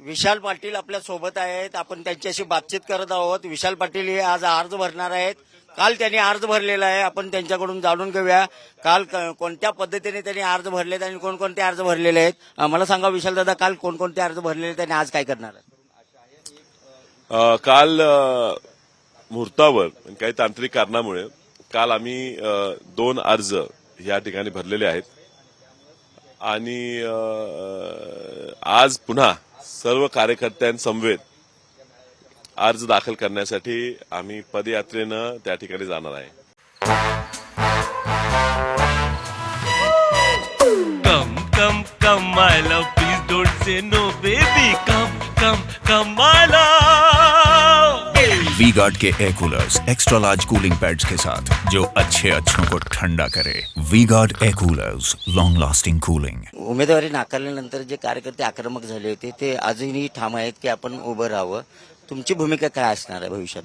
विशाल पाटील आपल्या सोबत आहेत. आपण त्यांच्याशी बातचीत करत आहोत. विशाल पाटील हे आज अर्ज भरणार आहेत. काल त्यांनी अर्ज भरलेला आहे. आपण त्यांच्याकडून जाणून घेऊया काल कोणत्या पद्धतीने त्यांनी अर्ज भरलेत आणि कोणकोणते अर्ज भरलेले आहेत. मला सांगा विशाल दादा, काल कोणकोणते अर्ज भरलेले त्यांनी आज काय करणार आहेत? काल मुहूर्तावर काही तांत्रिक कारणामुळे काल आम्ही 2 अर्ज या ठिकाणी भरलेले आहेत आणि आज पुन्हा सर्व कार्यकर्त्यांसमवेत अर्ज दाखल करण्यासाठी आम्ही पदयात्रेनं त्या ठिकाणी जाणार आहे. Come, come, come, my love. Please don't say no, baby. Come, come, come, my love. V-Guard के air coolers extra large cooling pads के साथ जो अच्छों को ठंडा करे. V-Guard air coolers, long lasting cooling. उमेदवारी नाकारल्यानंतर जे कार्यकर्ते आक्रमक झाले होते ते अजूनही ठाम आहेत की आपण उभं राहावं. तुमची भूमिका काय असणार आहे भविष्यात?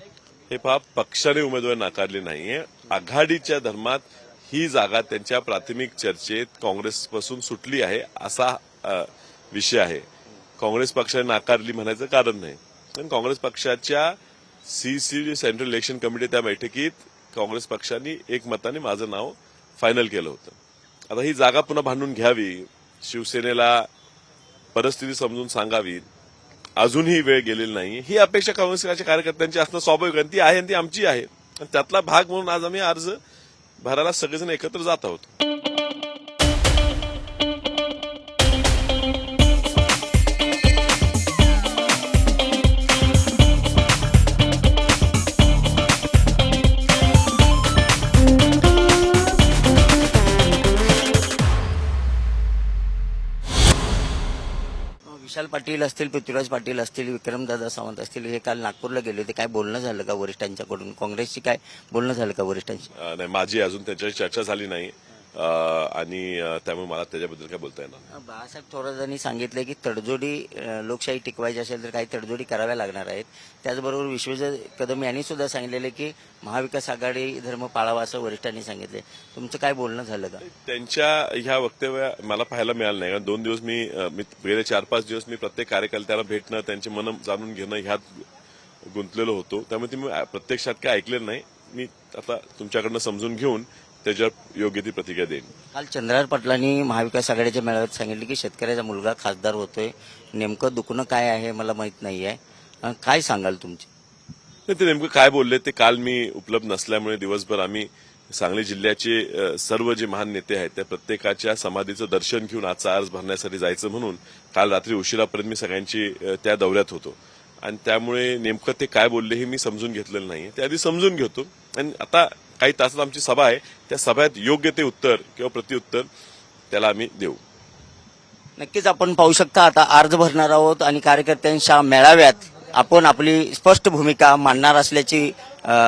हे पहा, पक्षाने उमेदवारी नाकारली नाहीये. आघाडीच्या धर्मात ही जागा त्यांच्या प्राथमिक चर्चेत काँग्रेसपासून सुटली आहे असा विषय आहे. काँग्रेस पक्षाने नाकारली म्हणायचं कारण नाही. पण काँग्रेस पक्षाच्या सीसी सेंट्रल इलेक्शन कमिटी त्या बैठकीत काँग्रेस पक्षाने एकमताने माझं नाव फायनल केलं होतं. आता ही जागा पुन्हा भांडून घ्यावी, शिवसेनेला परिस्थिती समजून सांगावी, अजूनही वेळ गेलेली नाही, ही अपेक्षा काँग्रेसच्या कार्यकर्त्यांची असणं स्वाभाविक आहे. ती आहे आणि ती आमची आहे. त्यातला भाग म्हणून आज आम्ही अर्ज भरायला सगळेजण एकत्र जात आहोत. विशाल पाटील असतील, पृथ्वीराज पाटील असतील, विक्रमदादा सावंत असतील, हे काल नागपूरला गेले होते. काय बोलणं झालं का वरिष्ठांच्याकडून? काँग्रेसची काय बोलणं झालं का वरिष्ठांशी? नाही, माझी अजून त्याच्याशी चर्चा झाली नाही आणि त्यामुळे मला त्याच्याबद्दल काय बोलता येणार नाही. बाळासाहेब थोरातांनी सांगितलं की तडजोडी लोकशाही टिकवायची असेल तर काही तडजोडी कराव्या लागणार आहेत. त्याचबरोबर विश्वजित कदम यांनी सुद्धा सांगितलेलं की महाविकास आघाडी धर्म पाळावा असं वरिष्ठांनी सांगितलंय. तुमचं काय बोलणं झालं का? त्यांच्या ह्या वक्तव्य मला पाहायला मिळालं नाही. कारण 2 दिवस मी गेले 4-5 दिवस मी प्रत्येक कार्यकर्त्याला भेटणं, त्यांचे मन जाणून घेणं ह्यात गुंतलेलो होतो. त्यामुळे मी प्रत्यक्षात काय ऐकलेलं नाही. मी आता तुमच्याकडनं समजून घेऊन त्याच्यावर योग्य ती प्रतिक्रिया देईन. काल चंद्रहार पाटलांनी महाविकास आघाडीच्या मेळाव्यात सांगितले की शेतकऱ्याचा मुलगा खासदार होतोय. नेमकं दुखणं काय आहे मला माहित नाहीये. काय सांगाल तुमची? ते नेमकं काय बोलले ते काल मी उपलब्ध नसल्यामुळे दिवसभर आम्ही सांगली जिल्ह्याचे सर्व जे महान नेते आहेत त्या प्रत्येकाच्या समाधीचं दर्शन घेऊन आजचा अर्ज भरण्यासाठी जायचं म्हणून काल रात्री उशिरापर्यंत मी सगळ्यांची त्या दौऱ्यात होतो आणि त्यामुळे नेमकं ते काय बोलले हे मी समजून घेतलेलं नाही. ते आधी समजून घेतो आणि आता काही तासात आमची सभा आहे. त्या सभेत योग्य ते उत्तर किंवा प्रत्युत्तर त्याला आम्ही देऊ. नक्कीच आपण पाहू शकता आता अर्ज भरणार आहोत आणि कार्यकर्त्यांच्या मेळाव्यात आपण आपली स्पष्ट भूमिका मांडणार असल्याची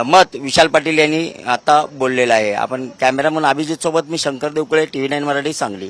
मत विशाल पाटील यांनी आता बोललेलं आहे. आपण कॅमेरामन अभिजित सोबत मी शंकर देवकुळे, TV9 मराठी, सांगली.